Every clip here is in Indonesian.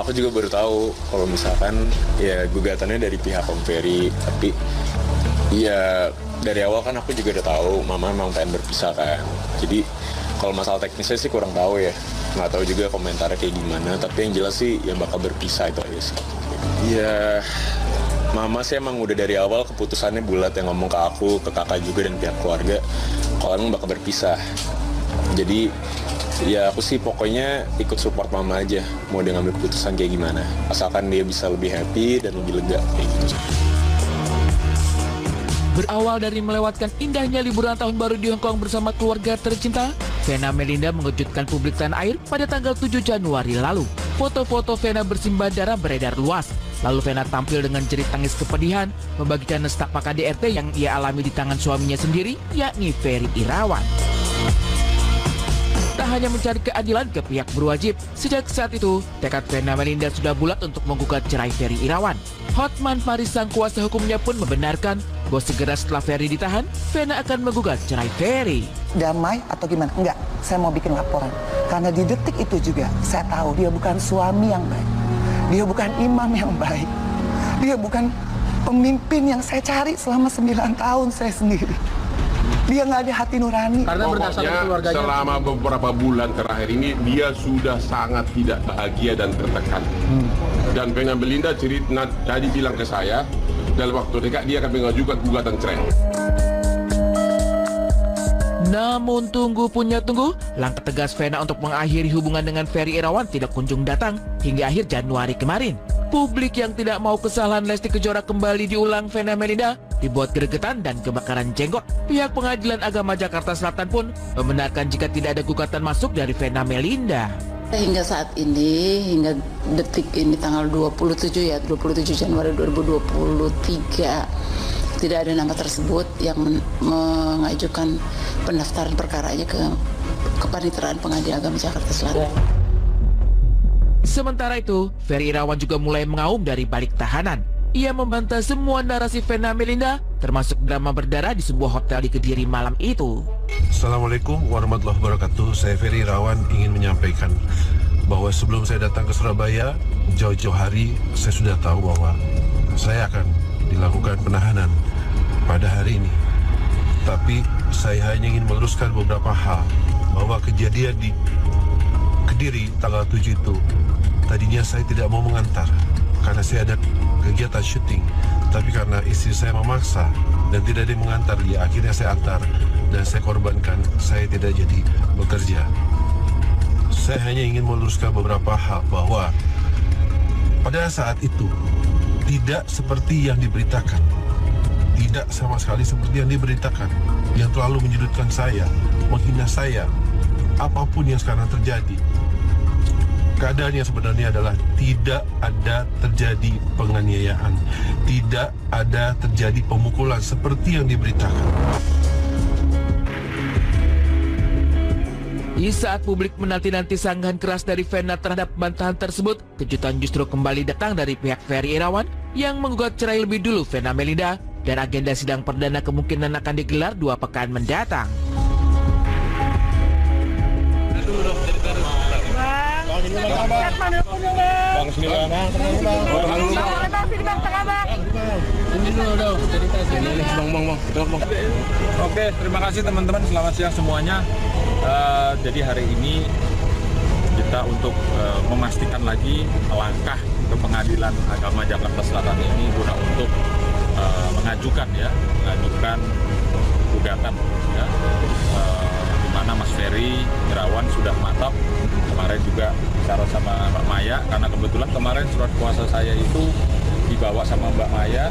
aku juga baru tahu kalau misalkan ya gugatannya dari pihak Om Ferry. Tapi ya dari awal kan aku juga udah tahu Mama emang pengen berpisah kan. Jadi kalau masalah teknisnya sih kurang tahu ya. Nggak tahu juga komentarnya kayak gimana. Tapi yang jelas sih yang bakal berpisah itu aja sih. Ya Mama sih emang udah dari awal keputusannya bulat, yang ngomong ke aku, ke kakak juga dan pihak keluarga kalau emang bakal berpisah. Jadi ya aku sih pokoknya ikut support Mama aja, mau dia ngambil keputusan kayak gimana, asalkan dia bisa lebih happy dan lebih lega kayak gitu. Berawal dari melewatkan indahnya liburan tahun baru di Hong Kong bersama keluarga tercinta, Vena Melinda mengejutkan publik tanah air pada tanggal 7 Januari lalu. Foto-foto Vena bersimbah darah beredar luas. Lalu Vena tampil dengan jerit tangis kepedihan, membagikan stak KDRT yang ia alami di tangan suaminya sendiri, yakni Ferry Irawan. Tak hanya mencari keadilan ke pihak berwajib, sejak saat itu, tekad Vena Melinda sudah bulat untuk menggugat cerai Ferry Irawan. Hotman Paris sang kuasa hukumnya pun membenarkan bahwa segera setelah Ferry ditahan, Vena akan menggugat cerai Ferry. Damai atau gimana? Enggak, saya mau bikin laporan. Karena di detik itu juga, saya tahu dia bukan suami yang baik. Dia bukan imam yang baik. Dia bukan pemimpin yang saya cari selama 9 tahun saya sendiri. Dia nggak ada hati nurani. Karena berdasarkan keluarganya, selama beberapa bulan terakhir ini dia sudah sangat tidak bahagia dan tertekan. Dan Vena Melinda tadi bilang ke saya, dalam waktu dekat dia akan mengajukan gugatan cerai. Namun tunggu punya tunggu, langkah tegas Vena untuk mengakhiri hubungan dengan Ferry Irawan tidak kunjung datang hingga akhir Januari kemarin. Publik yang tidak mau kesalahan Lesti Kejora kembali diulang Vena Melinda dibuat gregetan dan kebakaran jenggot. Pihak Pengadilan Agama Jakarta Selatan pun membenarkan jika tidak ada gugatan masuk dari Vena Melinda. Hingga saat ini, hingga detik ini tanggal 27 Januari 2023, tidak ada nama tersebut yang mengajukan pendaftaran perkaranya ke Kepaniteraan Pengadilan Agama Jakarta Selatan. Sementara itu, Ferry Irawan juga mulai mengaum dari balik tahanan. Ia membantah semua narasi Vena Melinda, termasuk drama berdarah di sebuah hotel di Kediri malam itu. Assalamualaikum warahmatullahi wabarakatuh. Saya Ferry Irawan ingin menyampaikan bahwa sebelum saya datang ke Surabaya, jauh-jauh hari saya sudah tahu bahwa saya akan dilakukan penahanan pada hari ini. Tapi saya hanya ingin meluruskan beberapa hal, bahwa kejadian di Kediri tanggal 7 itu tadinya saya tidak mau mengantar karena saya ada kegiatan syuting, tapi karena istri saya memaksa dan tidak ada yang mengantar dia, akhirnya saya antar dan saya korbankan saya tidak jadi bekerja. Saya hanya ingin meluruskan beberapa hal, bahwa pada saat itu tidak seperti yang diberitakan, tidak sama sekali seperti yang diberitakan, yang terlalu menyudutkan saya, menghina saya, apapun yang sekarang terjadi. Keadaan yang sebenarnya adalah tidak ada terjadi penganiayaan, tidak ada terjadi pemukulan seperti yang diberitakan. Di saat publik menanti-nanti sanggahan keras dari Vena terhadap bantahan tersebut, kejutan justru kembali datang dari pihak Ferry Irawan yang menggugat cerai lebih dulu Vena Melinda, dan agenda sidang perdana kemungkinan akan digelar 2 pekan mendatang. Oke, terima kasih teman-teman. Selamat siang semuanya. Jadi hari ini kita untuk memastikan lagi langkah ke Pengadilan Agama Jakarta Selatan ini guna untuk mengajukan gugatan ya, di mana Mas Ferry Irawan sudah mantap. Kemarin juga bicara sama Mbak Maya, karena kebetulan kemarin surat kuasa saya itu dibawa sama Mbak Maya,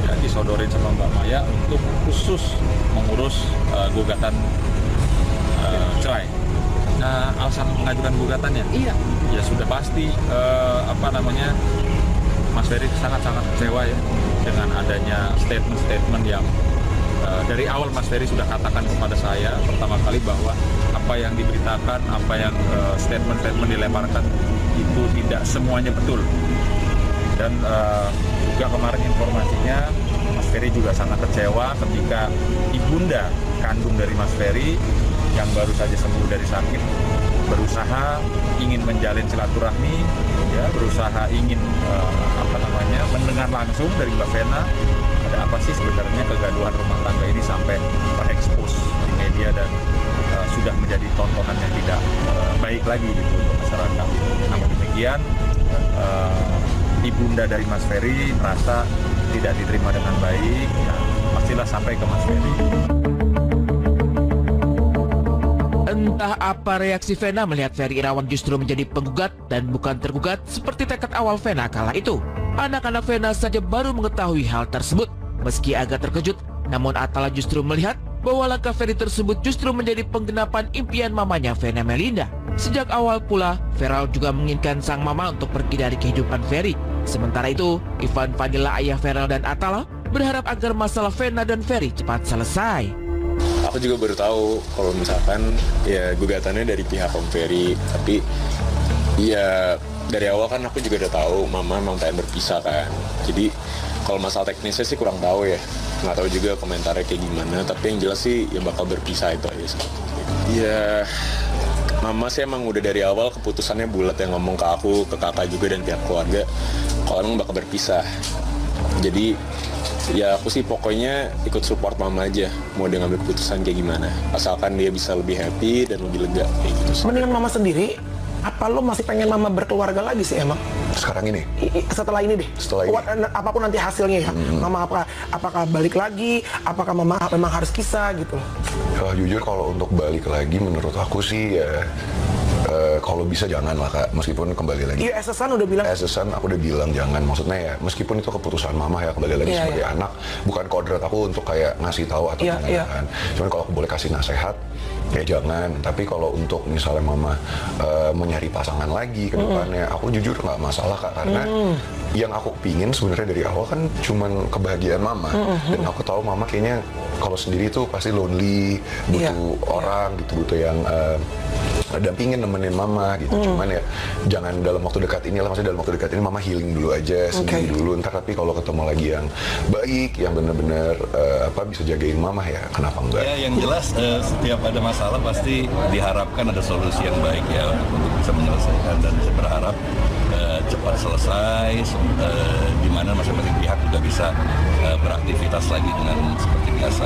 ya, disodorin sama Mbak Maya untuk khusus mengurus gugatan cerai. Nah, alasan mengajukan gugatannya? Iya. Ya sudah pasti Mas Ferry sangat-sangat kecewa ya dengan adanya statement-statement yang dari awal Mas Ferry sudah katakan kepada saya pertama kali bahwa apa yang diberitakan, apa yang statement-statement dilemparkan itu tidak semuanya betul. Dan juga kemarin informasinya Mas Ferry juga sangat kecewa ketika ibunda kandung dari Mas Ferry yang baru saja sembuh dari sakit berusaha ingin menjalin silaturahmi, ya, berusaha ingin mendengar langsung dari Mbak Vena ada apa sih sebenarnya kegaduhan rumah tangga ini sampai terekspos di media dan sudah menjadi tontonan yang tidak baik lagi gitu untuk masyarakat. Namun demikian, ibunda dari Mas Ferry merasa tidak diterima dengan baik, ya pastilah sampai ke Mas Ferry. Entah apa reaksi Vena melihat Ferry Irawan justru menjadi penggugat dan bukan tergugat seperti tekad awal Vena kala itu. Anak-anak Vena saja baru mengetahui hal tersebut. Meski agak terkejut, namun Atala justru melihat bahwa langkah Ferry tersebut justru menjadi penggenapan impian mamanya Vena Melinda. Sejak awal pula, Feral juga menginginkan sang mama untuk pergi dari kehidupan Ferry. Sementara itu, Ivan Vanilla, ayah Feral dan Atala, berharap agar masalah Vena dan Ferry cepat selesai. Aku juga baru tahu kalau misalkan ya gugatannya dari pihak Om Ferry, tapi ya dari awal kan aku juga udah tahu mama emang pengen berpisah kan. Jadi kalau masalah teknisnya sih kurang tahu ya, nggak tahu juga komentarnya kayak gimana. Tapi yang jelas sih ya bakal berpisah itu aja sih. Ya mama sih emang udah dari awal keputusannya bulat, yang ngomong ke aku, ke kakak juga dan pihak keluarga kalau emang bakal berpisah. Jadi ya aku sih pokoknya ikut support mama aja, mau dia ngambil keputusan kayak gimana, asalkan dia bisa lebih happy dan lebih lega kayak gitu. Mendingan mama sendiri, apa lo masih pengen mama berkeluarga lagi sih emang? Sekarang ini? Setelah ini deh. Setelah ini. Apapun nanti hasilnya ya. Mama apakah balik lagi? Apakah mama memang harus kisah gitu? Jujur kalau untuk balik lagi menurut aku sih ya kalau bisa jangan lah Kak, meskipun kembali lagi. Iya, Esesan udah bilang. Esesan aku udah bilang jangan, maksudnya ya meskipun itu keputusan mama ya, kembali lagi sebagai anak, bukan kodrat aku untuk kayak ngasih tahu atau gimana. Cuman kalau aku boleh kasih nasihat, ya jangan. Tapi kalau untuk misalnya mama mencari pasangan lagi ke depannya, aku jujur nggak masalah Kak, karena yang aku pingin sebenarnya dari awal kan cuman kebahagiaan mama. Dan aku tahu mama kayaknya kalau sendiri tuh pasti lonely, butuh orang gitu, butuh yang dampingin, nemenin mama gitu. Cuman ya jangan dalam waktu dekat ini lah, maksudnya dalam waktu dekat ini mama healing dulu aja, sendiri dulu. Ntar tapi kalau ketemu lagi yang baik, yang benar-benar bisa jagain mama ya kenapa enggak. Ya yang jelas setiap ada masalah pasti diharapkan ada solusi yang baik ya untuk bisa menyelesaikan, dan saya berharap cepat selesai, di mana masing-masing pihak juga bisa beraktivitas lagi dengan seperti biasa.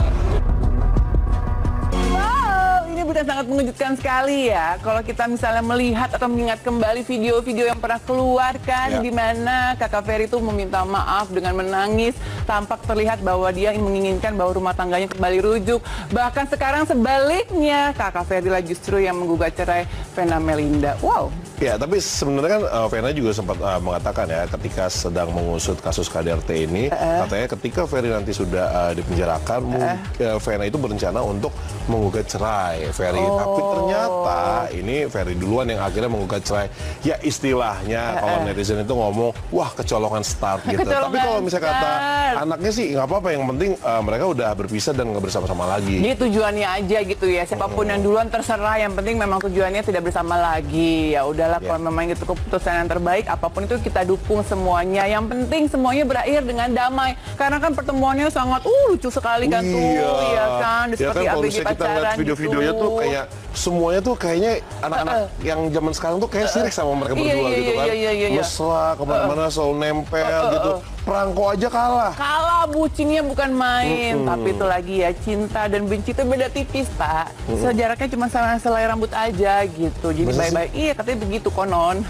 Ini benar sangat mengejutkan sekali ya kalau kita misalnya melihat atau mengingat kembali video-video yang pernah keluar kan, di mana kakak Ferry itu meminta maaf dengan menangis, tampak terlihat bahwa dia menginginkan bahwa rumah tangganya kembali rujuk. Bahkan sekarang sebaliknya, kakak Ferry lah justru yang menggugat cerai Vena Melinda. Wow. Ya, tapi sebenarnya kan Vena juga sempat mengatakan ya ketika sedang mengusut kasus KDRT ini, katanya ketika Ferry nanti sudah dipenjarakan, Vena itu berencana untuk menggugat cerai Ferry. Tapi ternyata ini Ferry duluan yang akhirnya menggugat cerai. Ya istilahnya kalau netizen itu ngomong, wah kecolongan start gitu. Tapi kalau misalnya kata anaknya sih nggak apa-apa, yang penting mereka udah berpisah dan nggak bersama-sama lagi. Jadi tujuannya aja gitu ya, siapapun yang duluan terserah, yang penting memang tujuannya tidak bersama lagi. Ya udah. Kalau memang itu keputusan yang terbaik, apapun itu kita dukung semuanya. Yang penting semuanya berakhir dengan damai. Karena kan pertemuannya sangat lucu sekali kan tuh, ya kan, seperti ABG pacaran. Kita lihat video-videonya tuh kayak semuanya tuh kayaknya anak-anak yang zaman sekarang tuh kayak sirik sama mereka berdua gitu kan. Mesra, kemana-mana selalu nempel gitu. Perangko aja kalah. Kalah, bucinnya bukan main. Tapi itu lagi ya, cinta dan benci itu beda tipis, Pak. Sejaraknya cuma selai rambut aja gitu. Jadi bye-bye. Iya, katanya begitu konon.